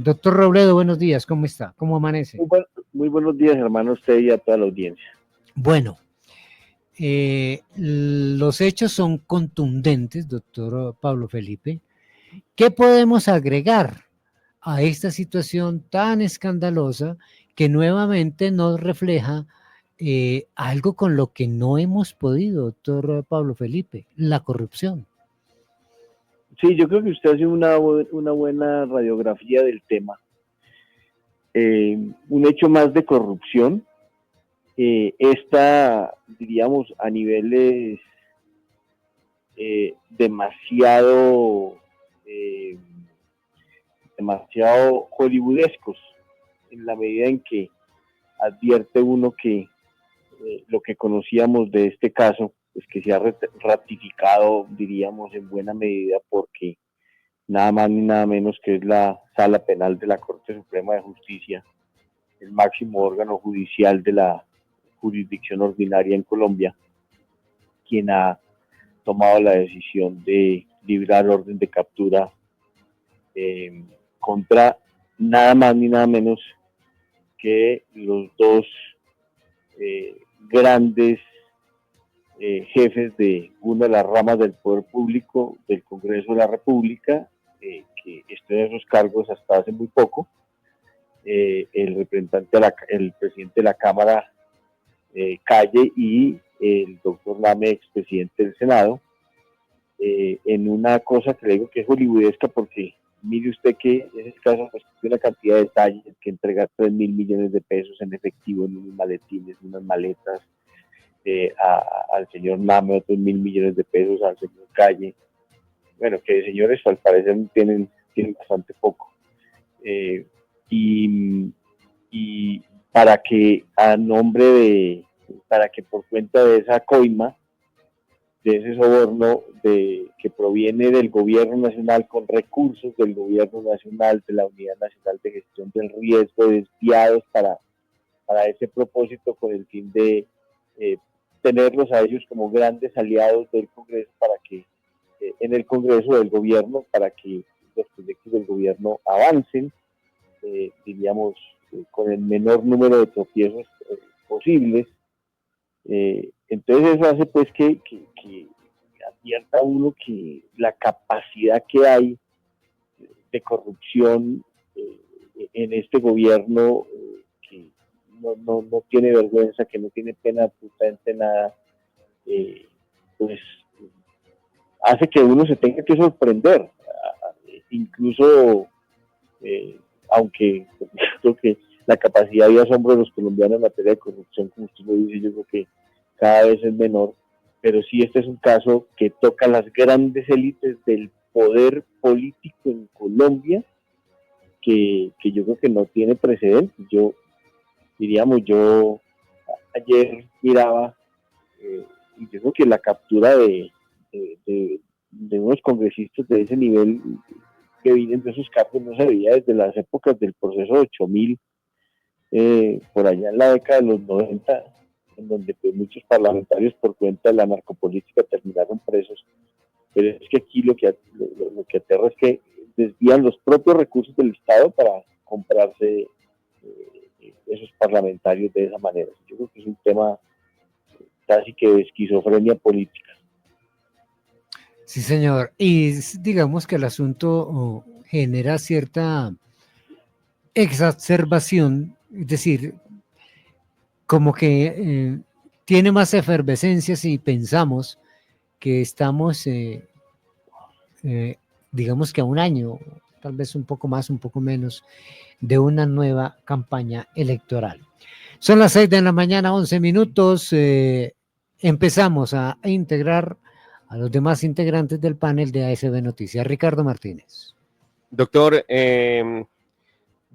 Doctor Robledo, buenos días, ¿cómo está? ¿Cómo amanece? Muy buenos días, hermano, a usted y a toda la audiencia. Bueno, los hechos son contundentes, doctor Pablo Felipe. ¿Qué podemos agregar a esta situación tan escandalosa que nuevamente nos refleja algo con lo que no hemos podido, doctor Pablo Felipe, la corrupción? Sí, yo creo que usted hace una buena radiografía del tema. Un hecho más de corrupción. Esta, diríamos, a niveles demasiado, demasiado hollywoodescos, en la medida en que advierte uno que lo que conocíamos de este caso, pues que se ha ratificado, diríamos, en buena medida porque nada más ni nada menos que es la Sala Penal de la Corte Suprema de Justicia, el máximo órgano judicial de la jurisdicción ordinaria en Colombia, quien ha tomado la decisión de librar orden de captura contra nada más ni nada menos que los dos grandes jefes de una de las ramas del poder público del Congreso de la República, que estén en esos cargos hasta hace muy poco, el presidente de la Cámara, Calle, y el doctor Lame, expresidente del Senado, en una cosa que le digo que es hollywoodesca, porque mire usted que en ese caso pues, tiene una cantidad de detalles, que entregar 3.000 millones de pesos en efectivo en unos maletines, en unas maletas, al señor Name, otros 1.000 millones de pesos al señor Calle. Bueno, que de señores al parecer tienen bastante poco. Y para que para que por cuenta de esa coima, de ese soborno que proviene del gobierno nacional con recursos del gobierno nacional, de la Unidad Nacional de Gestión del Riesgo, desviados para ese propósito, con el fin de tenerlos a ellos como grandes aliados del Congreso, para que en el Congreso del gobierno, para que los proyectos del gobierno avancen, diríamos, con el menor número de tropiezos posibles. Entonces eso hace pues que advierta uno que la capacidad que hay de corrupción en este gobierno, que no tiene vergüenza, que no tiene pena absolutamente nada, pues hace que uno se tenga que sorprender, incluso aunque creo que la capacidad y asombro de los colombianos en materia de corrupción, como usted lo dice, yo creo que cada vez es menor, pero sí este es un caso que toca las grandes élites del poder político en Colombia, que yo creo que no tiene precedentes. Yo ayer miraba, y yo creo que la captura de unos congresistas de ese nivel que vienen de esos cargos no se veía desde las épocas del proceso de 8000, por allá en la década de los 90, en donde pues, muchos parlamentarios por cuenta de la narcopolítica terminaron presos. Pero es que aquí lo que aterra es que desvían los propios recursos del Estado para comprarse esos parlamentarios de esa manera. Yo creo que es un tema casi que de esquizofrenia política. Sí, señor. Y digamos que el asunto genera cierta exacerbación, es decir, como que tiene más efervescencia si pensamos que estamos, digamos que a un año, tal vez un poco más, un poco menos, de una nueva campaña electoral. Son las 6 de la mañana, 11 minutos. Empezamos a integrar a los demás integrantes del panel de ASB Noticias. Ricardo Martínez. Doctor,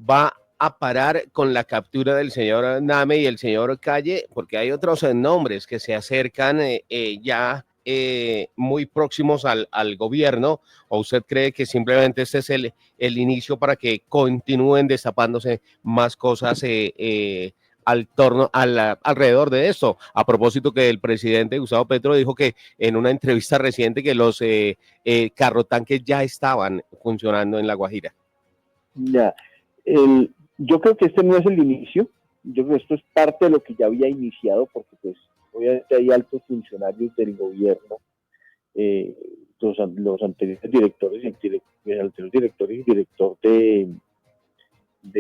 ¿va a parar con la captura del señor Name y el señor Calle? Porque hay otros nombres que se acercan ya muy próximos al gobierno, ¿o usted cree que simplemente este es el inicio para que continúen destapándose más cosas alrededor de esto? A propósito que el presidente Gustavo Petro dijo que en una entrevista reciente que los carrotanques ya estaban funcionando en La Guajira. Ya, Yo creo que este no es el inicio, yo creo que esto es parte de lo que ya había iniciado, porque pues obviamente hay altos funcionarios del gobierno, los anteriores directores el anterior director y director de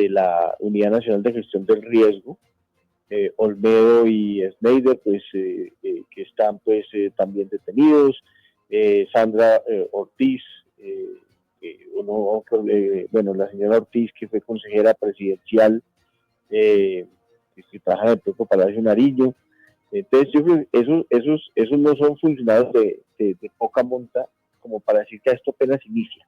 la Unidad Nacional de Gestión del Riesgo, Olmedo y Schneider, pues que están pues también detenidos, Sandra Ortiz, bueno, la señora Ortiz, que fue consejera presidencial, que trabaja en el propio Palacio Nariño. Entonces yo creo que esos no son funcionarios de poca monta como para decir que esto apenas inicia.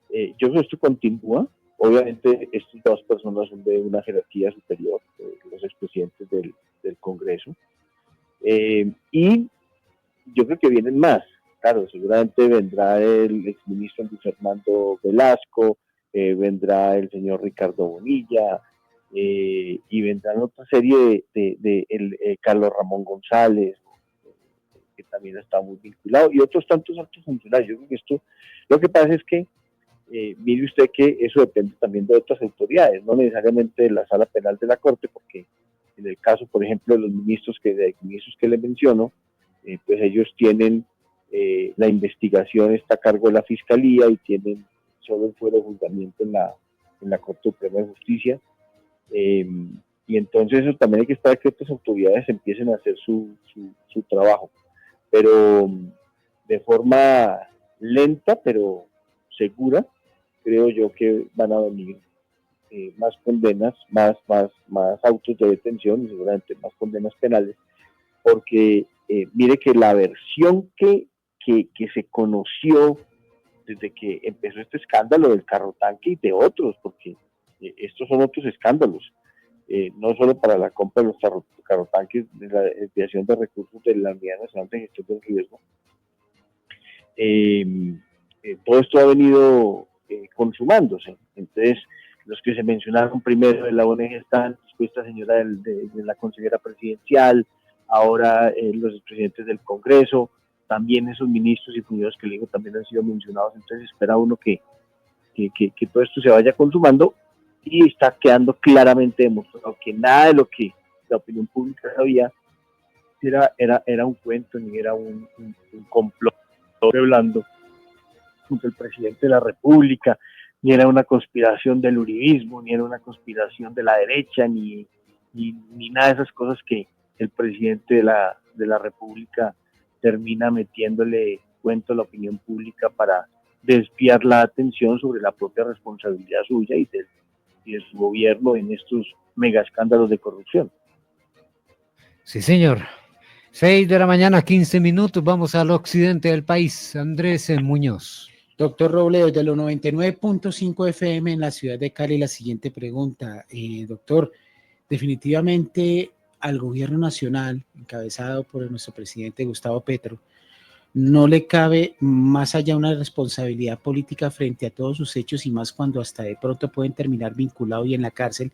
Yo creo que esto continúa. Obviamente estas dos personas son de una jerarquía superior, los expresidentes del Congreso, y yo creo que vienen más. Claro, seguramente vendrá el exministro Luis Fernando Velasco, vendrá el señor Ricardo Bonilla, y vendrán otra serie de Carlos Ramón González, que también está muy vinculado, y otros tantos altos funcionarios. Yo creo que esto, lo que pasa es que mire usted que eso depende también de otras autoridades, no necesariamente de la sala penal de la Corte, porque en el caso, por ejemplo, de los ministros que le menciono, pues ellos tienen la investigación está a cargo de la Fiscalía y tienen solo el fuero de juzgamiento en la Corte Suprema de Justicia, y entonces eso también hay que esperar que otras autoridades empiecen a hacer su trabajo, pero de forma lenta, pero segura. Creo yo que van a venir más condenas, más autos de detención y seguramente más condenas penales, porque mire que la versión que se conoció desde que empezó este escándalo del carro tanque y de otros, porque estos son otros escándalos, no solo para la compra de los carro tanques, de la desviación de recursos de la Unidad Nacional de Gestión del Riesgo, todo esto ha venido consumándose. Entonces, los que se mencionaron primero de la ONG están, después esta señora de la consejera presidencial, ahora los presidentes del Congreso, también esos ministros y funcionarios que le digo también han sido mencionados. Entonces espera uno que todo esto se vaya consumando, y está quedando claramente demostrado que nada de lo que la opinión pública sabía era un cuento, ni era un complot blando junto al presidente de la República, ni era una conspiración del uribismo, ni era una conspiración de la derecha, ni nada de esas cosas que el presidente de la República termina metiéndole cuento a la opinión pública para desviar la atención sobre la propia responsabilidad suya y de su gobierno en estos mega escándalos de corrupción. Sí, señor. 6 de la mañana, 15 minutos. Vamos al occidente del país. Andrés Muñoz. Doctor Robledo, de los 99.5 FM en la ciudad de Cali, la siguiente pregunta. Doctor, definitivamente al gobierno nacional, encabezado por nuestro presidente Gustavo Petro, no le cabe más allá una responsabilidad política frente a todos sus hechos, y más cuando hasta de pronto pueden terminar vinculados y en la cárcel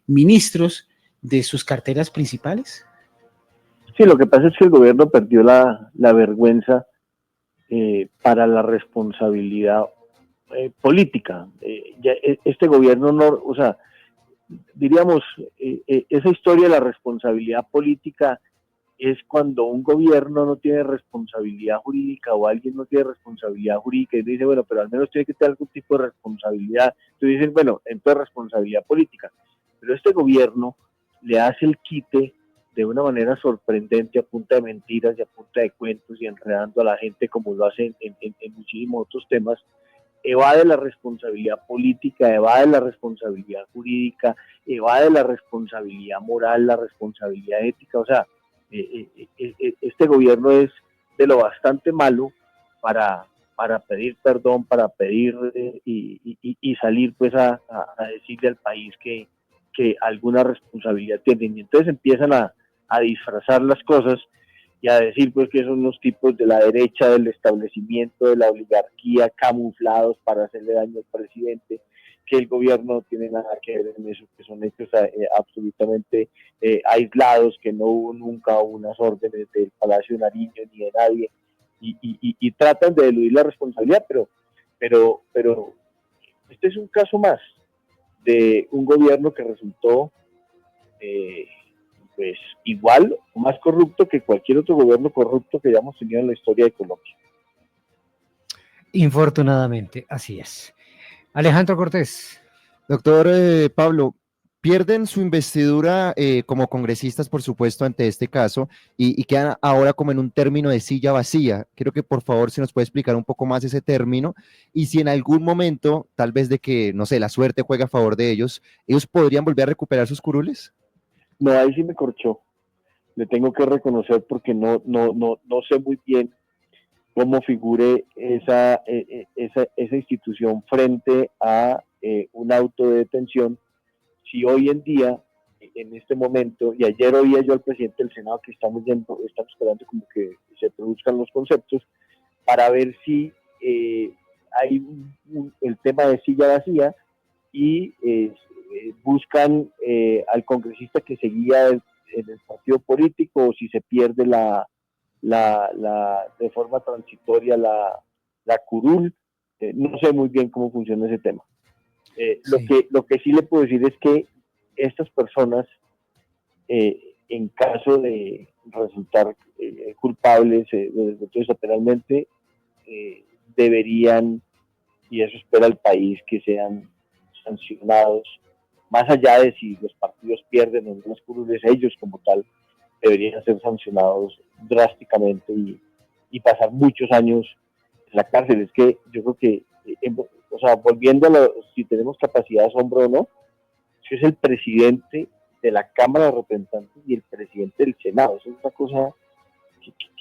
ministros de sus carteras principales. Sí, lo que pasa es que el gobierno perdió la vergüenza para la responsabilidad política. Este gobierno no, o sea, diríamos, esa historia de la responsabilidad política es cuando un gobierno no tiene responsabilidad jurídica o alguien no tiene responsabilidad jurídica y dice, bueno, pero al menos tiene que tener algún tipo de responsabilidad. Entonces dicen, bueno, entonces responsabilidad política. Pero este gobierno le hace el quite de una manera sorprendente a punta de mentiras y a punta de cuentos y enredando a la gente como lo hacen en muchísimos otros temas. Evade la responsabilidad política, evade la responsabilidad jurídica, evade la responsabilidad moral, la responsabilidad ética. O sea, este gobierno es de lo bastante malo para pedir perdón, para pedir y salir pues a decirle al país que alguna responsabilidad tienen. Y entonces empiezan a disfrazar las cosas y a decir pues que son los tipos de la derecha, del establecimiento, de la oligarquía, camuflados para hacerle daño al presidente, que el gobierno no tiene nada que ver en eso, que son hechos absolutamente aislados, que no hubo nunca unas órdenes del Palacio Nariño ni de nadie, y tratan de eludir la responsabilidad, pero este es un caso más de un gobierno que resultó pues igual o más corrupto que cualquier otro gobierno corrupto que hayamos tenido en la historia de Colombia. Infortunadamente, así es. Alejandro Cortés. Doctor Pablo, pierden su investidura como congresistas, por supuesto, ante este caso, y quedan ahora como en un término de silla vacía. Quiero que por favor se nos puede explicar un poco más ese término, y si en algún momento, tal vez de que, no sé, la suerte juega a favor de ellos podrían volver a recuperar sus curules. No, ahí sí me corchó. Le tengo que reconocer porque no sé muy bien cómo figure esa institución frente a un auto de detención. Si hoy en día, en este momento, y ayer oía yo al presidente del Senado que estamos esperando como que se produzcan los conceptos para ver si hay el tema de silla vacía y buscan al congresista que seguía en el partido político, o si se pierde de forma transitoria la curul. No sé muy bien cómo funciona ese tema. Sí. Lo que sí le puedo decir es que estas personas, en caso de resultar culpables desde el punto de vista penalmente, deberían, y eso espera el país, que sean sancionados, más allá de si los partidos pierden o no las curules, ellos como tal deberían ser sancionados drásticamente y pasar muchos años en la cárcel. Es que yo creo que, o sea, volviendo a si tenemos capacidad de asombro o no, si es el presidente de la Cámara de Representantes y el presidente del Senado. Eso es una cosa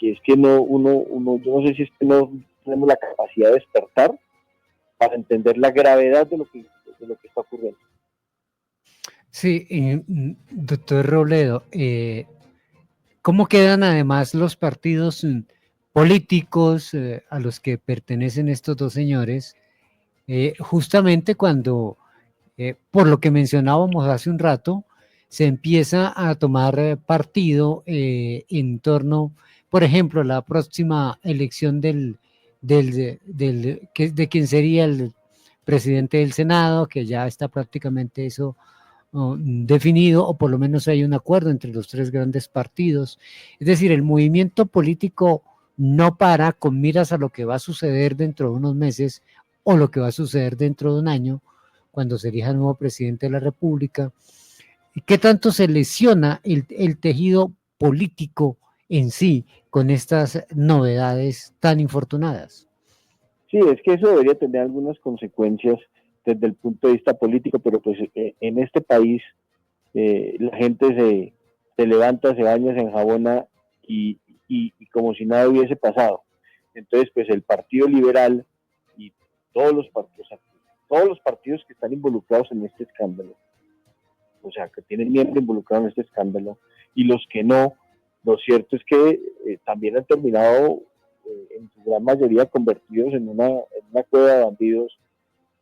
que es que yo no sé si es que no tenemos la capacidad de despertar para entender la gravedad de lo que está ocurriendo. Sí, doctor Robledo, ¿cómo quedan además los partidos políticos a los que pertenecen estos dos señores? Justamente cuando, por lo que mencionábamos hace un rato, se empieza a tomar partido en torno, por ejemplo, a la próxima elección de quien sería el presidente del Senado, que ya está prácticamente eso definido, o por lo menos hay un acuerdo entre los tres grandes partidos. Es decir, el movimiento político no para con miras a lo que va a suceder dentro de unos meses o lo que va a suceder dentro de un año, cuando se elija el nuevo presidente de la República. ¿Qué tanto se lesiona el tejido político en sí con estas novedades tan infortunadas? Sí, es que eso debería tener algunas consecuencias desde el punto de vista político, pero pues en este país la gente se levanta, se baña, se enjabona y como si nada hubiese pasado. Entonces, pues el Partido Liberal y todos los partidos que están involucrados en este escándalo, o sea, que tienen miembros involucrados en este escándalo, y los que no, lo cierto es que también han terminado en su gran mayoría convertidos en una cueva de bandidos,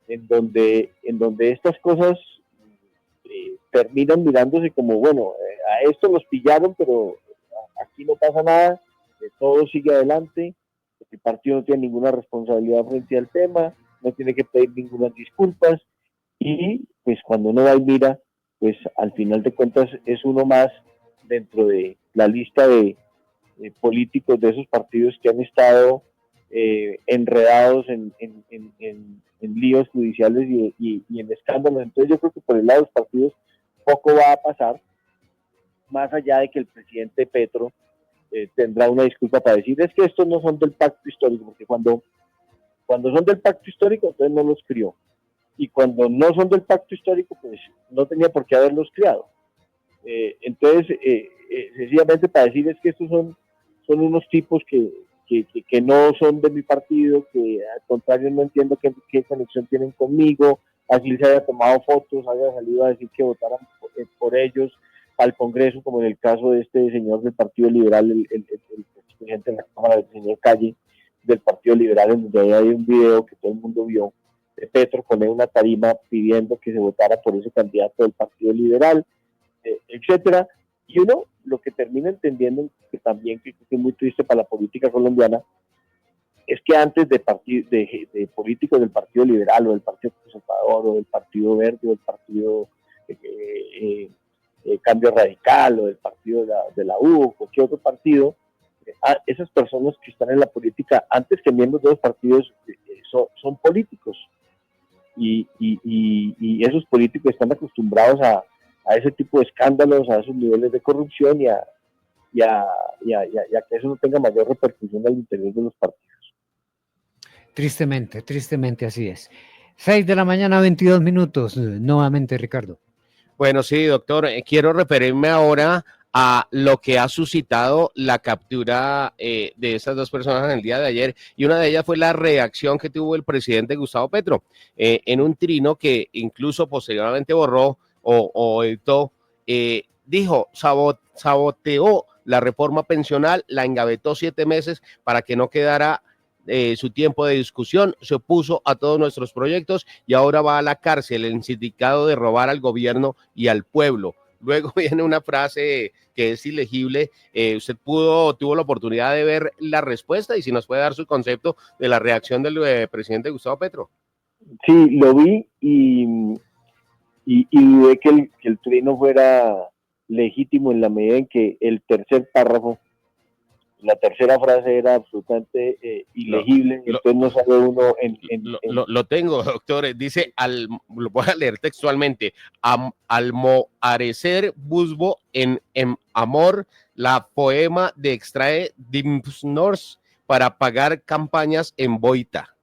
en donde estas cosas terminan mirándose como, bueno, a esto los pillaron, pero aquí no pasa nada, todo sigue adelante, el partido no tiene ninguna responsabilidad frente al tema, no tiene que pedir ninguna disculpas, y pues cuando uno va y mira, pues al final de cuentas es uno más dentro de la lista de políticos de esos partidos que han estado enredados en líos judiciales y en escándalos. Entonces yo creo que por el lado de los partidos poco va a pasar, más allá de que el presidente Petro tendrá una disculpa para decir, es que estos no son del pacto histórico, porque cuando son del pacto histórico, entonces no los crió, y cuando no son del pacto histórico, pues no tenía por qué haberlos criado. Entonces, sencillamente para decir es que estos son unos tipos que no son de mi partido, que al contrario no entiendo qué conexión tienen conmigo, así se haya tomado fotos, haya salido a decir que votaran por ellos al Congreso, como en el caso de este señor del Partido Liberal, el presidente de la Cámara, el señor Calle, del Partido Liberal, en donde hay un video que todo el mundo vio, de Petro con una tarima pidiendo que se votara por ese candidato del Partido Liberal, etcétera. Y uno lo que termina entendiendo, que también que es muy triste para la política colombiana, es que antes de políticos del Partido Liberal o del Partido Conservador o del Partido Verde o del Partido Cambio Radical o del partido de la U o cualquier otro partido, esas personas que están en la política antes que miembros de los partidos son políticos y esos políticos están acostumbrados a ese tipo de escándalos, a esos niveles de corrupción y a que eso no tenga mayor repercusión al interior de los partidos. Tristemente así es. 6 de la mañana, 22 minutos. Nuevamente, Ricardo. Bueno, sí, doctor, quiero referirme ahora a lo que ha suscitado la captura de estas dos personas en el día de ayer, y una de ellas fue la reacción que tuvo el presidente Gustavo Petro en un trino que incluso posteriormente borró o editó, dijo, saboteó la reforma pensional, la engavetó 7 meses para que no quedara su tiempo de discusión, se opuso a todos nuestros proyectos y ahora va a la cárcel el indicado de robar al gobierno y al pueblo. Luego viene una frase que es ilegible. Usted tuvo la oportunidad de ver la respuesta y si nos puede dar su concepto de la reacción del presidente Gustavo Petro. Sí, lo vi y dudé que el trino fuera legítimo en la medida en que el tercer párrafo, la tercera frase era absolutamente ilegible, entonces no sabe uno Lo tengo, doctor, dice, lo voy a leer textualmente, almoharecer busbo en amor, la poema de extrae dimnors para pagar campañas en boita.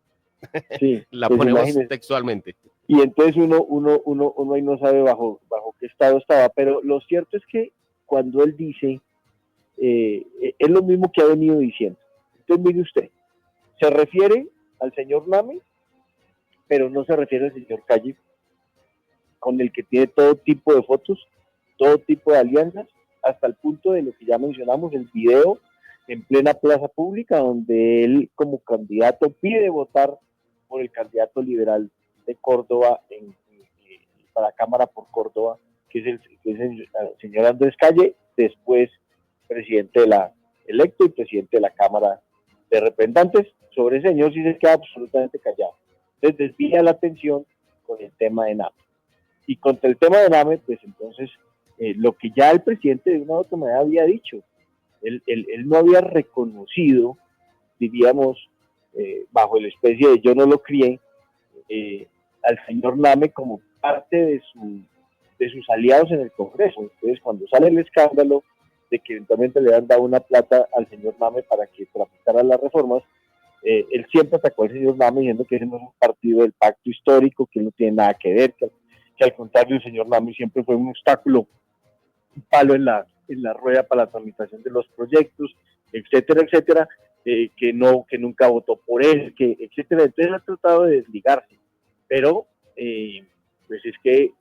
Sí, la pues ponemos imagínese. Textualmente. Y entonces uno ahí no sabe bajo qué estado estaba, pero lo cierto es que cuando él dice, es lo mismo que ha venido diciendo. Entonces mire usted, se refiere al señor Name, pero no se refiere al señor Calle, con el que tiene todo tipo de fotos, todo tipo de alianzas, hasta el punto de lo que ya mencionamos, el video en plena plaza pública, donde él como candidato pide votar por el candidato liberal de Córdoba para Cámara por Córdoba, que es el señor Andrés Calle, después presidente electo y presidente de la Cámara de Representantes. Sobre ese señor sí se queda absolutamente callado. Entonces desvía la atención con el tema de NAME. Y contra el tema de NAME, pues entonces, lo que ya el presidente de una u otra manera había dicho, él no había reconocido, diríamos, bajo la especie de yo no lo crié, al señor Name como parte de sus aliados en el Congreso. Entonces, cuando sale el escándalo de que eventualmente le han dado una plata al señor Name para que tramitara las reformas, él siempre atacó al señor Name diciendo que ese no es un partido del pacto histórico, que no tiene nada que ver, que al contrario el señor Name siempre fue un obstáculo, un palo en la rueda para la tramitación de los proyectos, etcétera, etcétera, que nunca votó por él, etcétera. Entonces ha tratado de desligarse, pero pues es que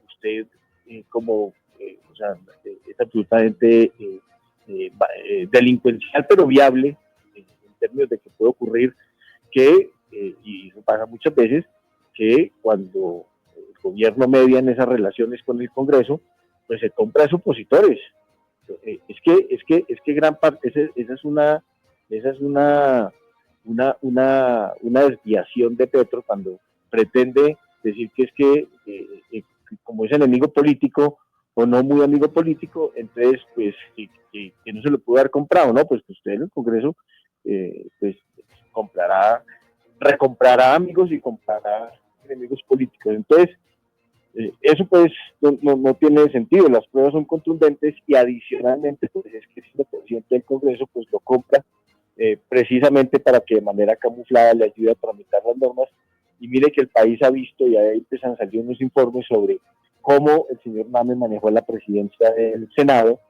usted o sea, es absolutamente delincuencial, pero viable en términos de que puede ocurrir que, y eso pasa muchas veces, que cuando el gobierno media en esas relaciones con el Congreso, pues se compra a sus opositores. Es que gran parte, esa es una desviación de Petro cuando pretende decir que es que como es enemigo político o no muy amigo político, entonces pues que no se lo pudo haber comprado, ¿no? Pues que usted en el Congreso pues recomprará amigos y comprará enemigos políticos. Entonces eso pues no tiene sentido, las pruebas son contundentes y adicionalmente pues es que siendo presidente del Congreso pues lo compra precisamente para que de manera camuflada le ayude a tramitar las normas. Y mire que el país ha visto y ahí empiezan a salir unos informes sobre cómo el señor Name manejó la presidencia del Senado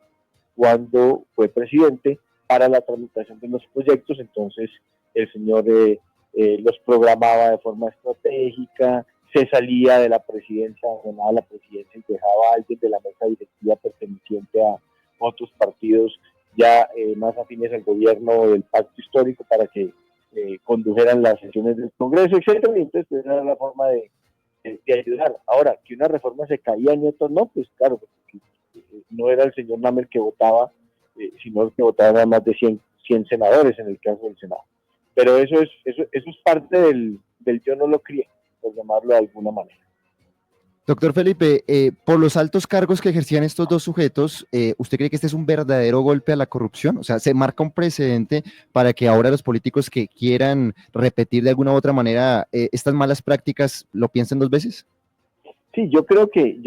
cuando fue presidente para la tramitación de los proyectos. Entonces el señor los programaba de forma estratégica, se salía de la presidencia, ordenaba la presidencia y dejaba a alguien de la mesa directiva perteneciente a otros partidos ya más afines al gobierno del pacto histórico para que condujeran las sesiones del Congreso, etcétera. Y entonces pues, era la forma de ayudar. Ahora, que una reforma se caía y otros no, pues claro, porque no era el señor Name que votaba, sino el que votaba más de 100 senadores en el caso del Senado. Pero eso es parte del yo no lo crié, por llamarlo de alguna manera. Doctor Felipe, por los altos cargos que ejercían estos dos sujetos, ¿usted cree que este es un verdadero golpe a la corrupción? O sea, ¿se marca un precedente para que ahora los políticos que quieran repetir de alguna u otra manera estas malas prácticas lo piensen dos veces? Sí, yo creo que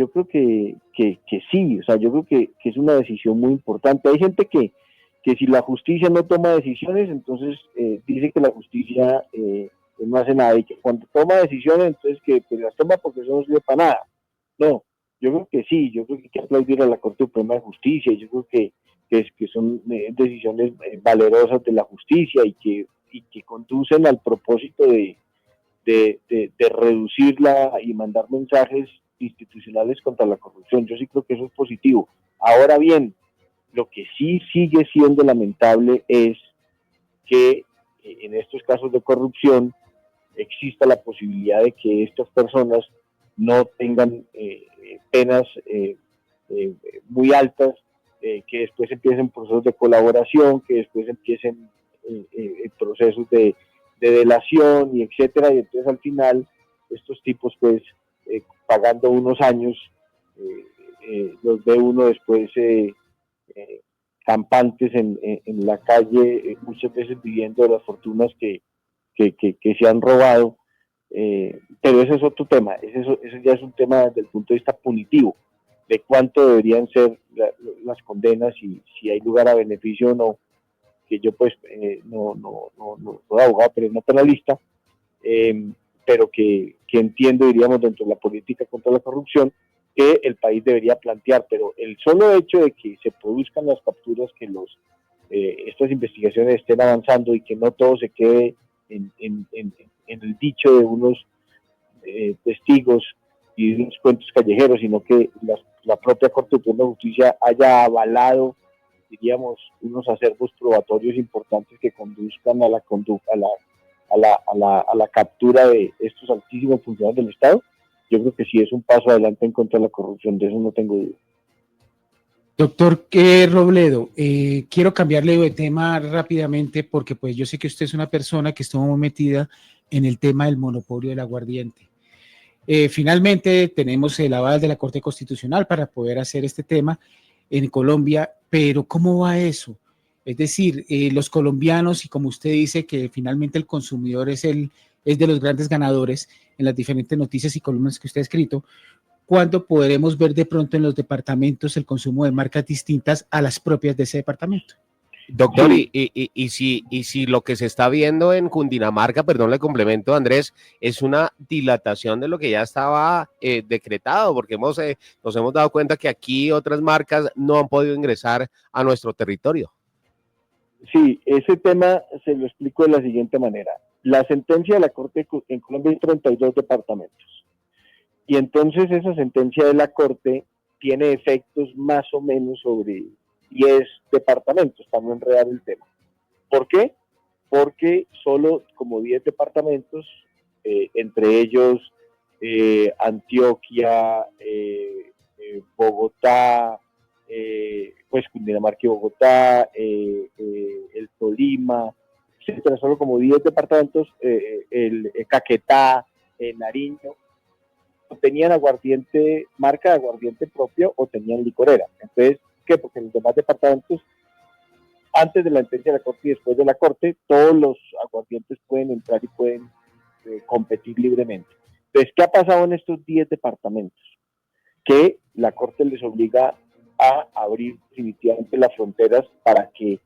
sí, o sea, yo creo que es una decisión muy importante. Hay gente que si la justicia no toma decisiones, entonces dice que la justicia no hace nada, y que cuando toma decisiones, entonces que pues, las toma porque eso no sirve para nada. No, yo creo que sí, yo creo que hay que aplaudir a la Corte Suprema de Justicia, yo creo que son decisiones valerosas de la justicia y que conducen al propósito de reducirla y mandar mensajes institucionales contra la corrupción. Yo sí creo que eso es positivo. Ahora bien, lo que sí sigue siendo lamentable es que en estos casos de corrupción exista la posibilidad de que estas personas no tengan penas muy altas, que después empiecen procesos de colaboración, que después empiecen procesos de delación y etcétera, y entonces al final estos tipos pues pagando unos años los ve uno después campantes en la calle, muchas veces viviendo de las fortunas que se han robado, pero ese es otro tema, eso ya es un tema desde el punto de vista punitivo, de cuánto deberían ser las condenas y si hay lugar a beneficio o no, que yo pues no soy abogado, pero no penalista, pero que entiendo, diríamos, dentro de la política contra la corrupción, que el país debería plantear, pero el solo hecho de que se produzcan las capturas, que estas investigaciones estén avanzando y que no todo se quede en el dicho de unos testigos y de unos cuentos callejeros, sino que la propia Corte Suprema de Justicia haya avalado, diríamos, unos acervos probatorios importantes que conduzcan a la captura de estos altísimos funcionarios del Estado. Yo creo que sí es un paso adelante en contra de la corrupción, de eso no tengo duda. Doctor Robledo, quiero cambiarle de tema rápidamente porque pues yo sé que usted es una persona que estuvo muy metida en el tema del monopolio del aguardiente. Finalmente tenemos el aval de la Corte Constitucional para poder hacer este tema en Colombia, pero ¿cómo va eso? Es decir, los colombianos, y como usted dice que finalmente el consumidor es de los grandes ganadores en las diferentes noticias y columnas que usted ha escrito, ¿cuándo podremos ver de pronto en los departamentos el consumo de marcas distintas a las propias de ese departamento? Doctor, y si lo que se está viendo en Cundinamarca, perdón, le complemento, Andrés, es una dilatación de lo que ya estaba decretado, porque nos hemos dado cuenta que aquí otras marcas no han podido ingresar a nuestro territorio. Sí, ese tema se lo explico de la siguiente manera. La sentencia de la Corte en Colombia hay 32 departamentos. Y entonces esa sentencia de la Corte tiene efectos más o menos sobre 10 departamentos, para no enredar el tema. ¿Por qué? Porque solo como 10 departamentos, entre ellos Antioquia, Bogotá, pues Cundinamarca y Bogotá, el Tolima, etcétera, solo como 10 departamentos, el Caquetá, Nariño, tenían aguardiente, marca de aguardiente propio o tenían licorera. Entonces, ¿qué? Porque en los demás departamentos, antes de la sentencia de la Corte y después de la Corte, todos los aguardientes pueden entrar y pueden competir libremente. Entonces, ¿qué ha pasado en estos 10 departamentos? Que la Corte les obliga a abrir definitivamente las fronteras para que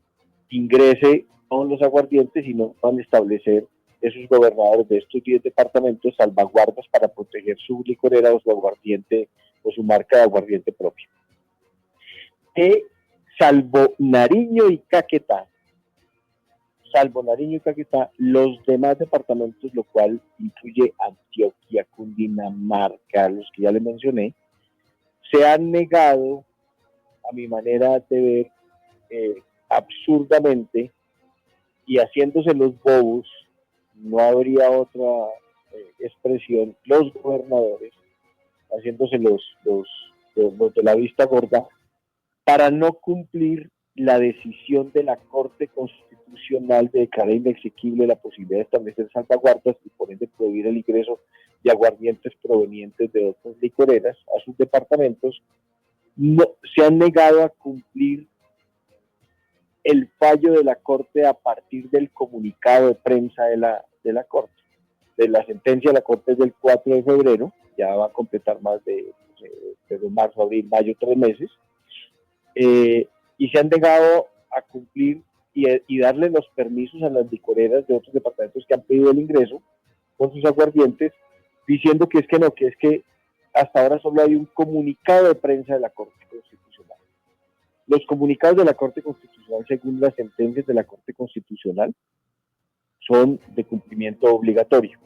ingrese todos los aguardientes y no van a establecer esos gobernadores de estos 10 departamentos salvaguardas para proteger su licorera o su aguardiente o su marca de aguardiente propio. Salvo Nariño y Caquetá, los demás departamentos, lo cual incluye Antioquia, Cundinamarca, los que ya le mencioné, se han negado, a mi manera de ver, absurdamente y haciéndose los bobos, no habría otra expresión, los gobernadores haciéndose los de la vista gorda para no cumplir la decisión de la Corte Constitucional de declarar inexequible la posibilidad de establecer salvaguardas y por ende prohibir el ingreso de aguardientes provenientes de otras licoreras a sus departamentos, no, se han negado a cumplir el fallo de la Corte a partir del comunicado de prensa de la Corte. De la sentencia de la Corte es del 4 de febrero, ya va a completar más de marzo, abril, mayo, 3 meses, y se han negado a cumplir y darle los permisos a las licoreras de otros departamentos que han pedido el ingreso con sus aguardientes, diciendo que es que no, que es que hasta ahora solo hay un comunicado de prensa de la Corte Constitucional. Los comunicados de la Corte Constitucional, según las sentencias de la Corte Constitucional, son de cumplimiento obligatorio.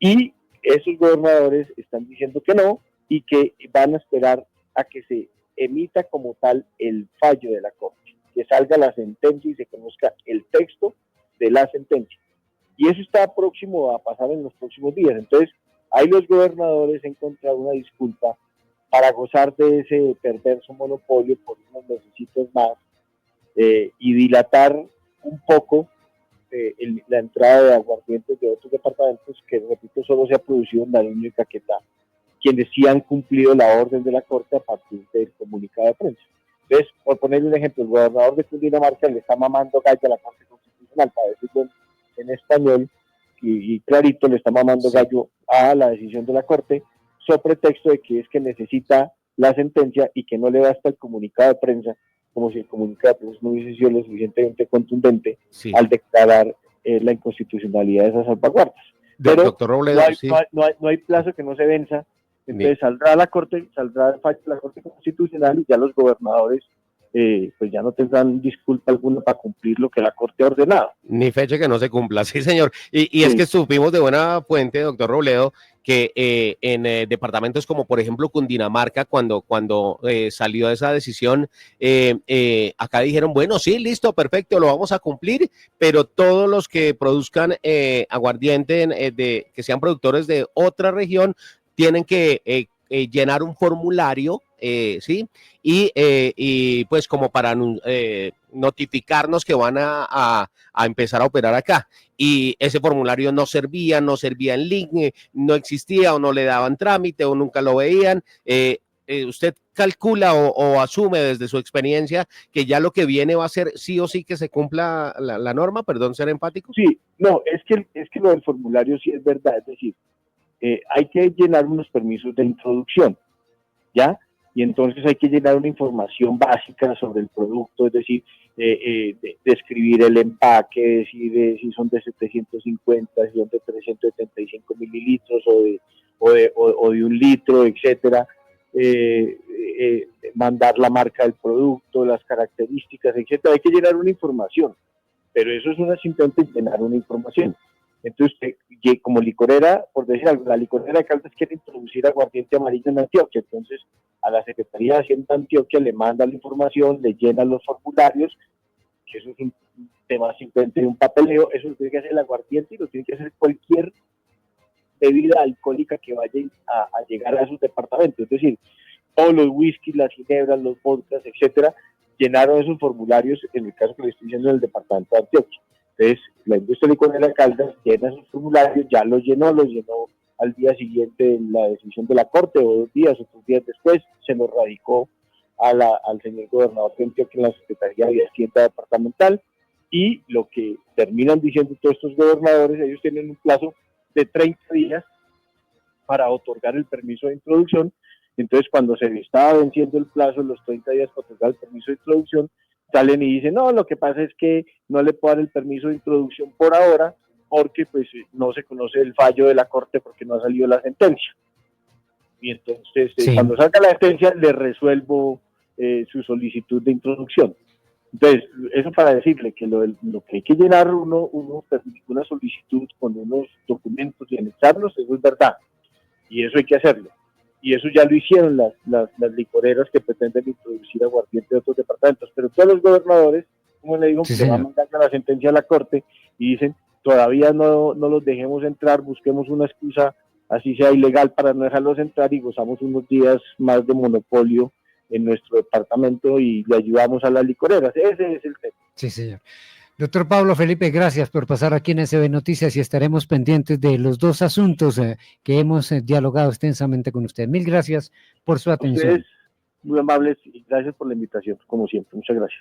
Y esos gobernadores están diciendo que no y que van a esperar a que se emita como tal el fallo de la Corte, que salga la sentencia y se conozca el texto de la sentencia. Y eso está próximo a pasar en los próximos días. Entonces, ahí los gobernadores encontraron una disculpa para gozar de ese perverso monopolio por unos necesitos más y dilatar un poco la entrada de aguardientes de otros departamentos que, repito, solo se ha producido en Nariño y Caquetá, quienes sí han cumplido la orden de la Corte a partir del comunicado de prensa. Entonces, por ponerle un ejemplo, el gobernador de Cundinamarca le está mamando gallo a la Corte Constitucional, para decirlo en español, y clarito le está mamando gallo a la decisión de la Corte, sobre pretexto de que es que necesita la sentencia y que no le basta el comunicado de prensa, como si el comunicado de prensa no hubiese sido lo suficientemente contundente al declarar la inconstitucionalidad de esas salvaguardas. Pero doctor Robledo, no hay plazo que no se venza. Entonces saldrá el fallo de la Corte Constitucional y ya los gobernadores pues ya no tendrán disculpa alguna para cumplir lo que la Corte ha ordenado. Ni fecha que no se cumpla, sí señor. Y es que supimos de buena fuente, doctor Robledo, que en departamentos como por ejemplo Cundinamarca, cuando salió esa decisión, acá dijeron, bueno, sí, listo, perfecto, lo vamos a cumplir, pero todos los que produzcan aguardiente, que sean productores de otra región, tienen que llenar un formulario, ¿sí? Y pues como para notificarnos que van a empezar a operar acá. Y ese formulario no servía en link, no existía o no le daban trámite o nunca lo veían. ¿Usted calcula o asume desde su experiencia que ya lo que viene va a ser sí o sí que se cumpla la norma? Perdón, ser empático. Sí, no, es que lo del formulario sí es verdad, es decir, hay que llenar unos permisos de introducción, ¿ya? Y entonces hay que llenar una información básica sobre el producto, es decir, describir el empaque, decir si son de 750, si son de 375 mililitros o de 1 litro, etcétera, mandar la marca del producto, las características, etcétera. Hay que llenar una información, pero eso es simplemente llenar una información. Entonces, como licorera, por decir algo, la licorera de Caldas quiere introducir aguardiente amarillo en Antioquia, entonces a la Secretaría de Hacienda de Antioquia le manda la información, le llenan los formularios, que eso es un tema simplemente de un papeleo, eso lo tiene que hacer el aguardiente y lo tiene que hacer cualquier bebida alcohólica que vaya a llegar a sus departamentos, es decir, todos los whiskies, las ginebras, los vodkas, etcétera, llenaron esos formularios, en el caso que le estoy diciendo, en el departamento de Antioquia. Entonces, la industria licorera de Caldas llena sus formularios, ya los llenó al día siguiente de la decisión de la Corte, o 2 días o 3 días después, se lo radicó al señor gobernador de Antioquia en la Secretaría de Hacienda Departamental, y lo que terminan diciendo todos estos gobernadores, ellos tienen un plazo de 30 días para otorgar el permiso de introducción. Entonces, cuando se estaba venciendo el plazo, los 30 días para otorgar el permiso de introducción, salen y dicen, no, lo que pasa es que no le puedo dar el permiso de introducción por ahora, porque pues no se conoce el fallo de la Corte porque no ha salido la sentencia. Y entonces, cuando salga la sentencia, le resuelvo su solicitud de introducción. Entonces, eso para decirle que lo que hay que llenar una solicitud con unos documentos y anexarlos, eso es verdad. Y eso hay que hacerlo. Y eso ya lo hicieron las licoreras que pretenden introducir aguardiente de otros departamentos. Pero todos los gobernadores, como le digo, se van a mandar la sentencia a la Corte y dicen, todavía no los dejemos entrar, busquemos una excusa, así sea ilegal, para no dejarlos entrar y gozamos unos días más de monopolio en nuestro departamento y le ayudamos a las licoreras. Ese es el tema. Sí, señor. Doctor Pablo Felipe, gracias por pasar aquí en SB Noticias y estaremos pendientes de los dos asuntos que hemos dialogado extensamente con usted. Mil gracias por su atención. Ustedes muy amables y gracias por la invitación, como siempre. Muchas gracias.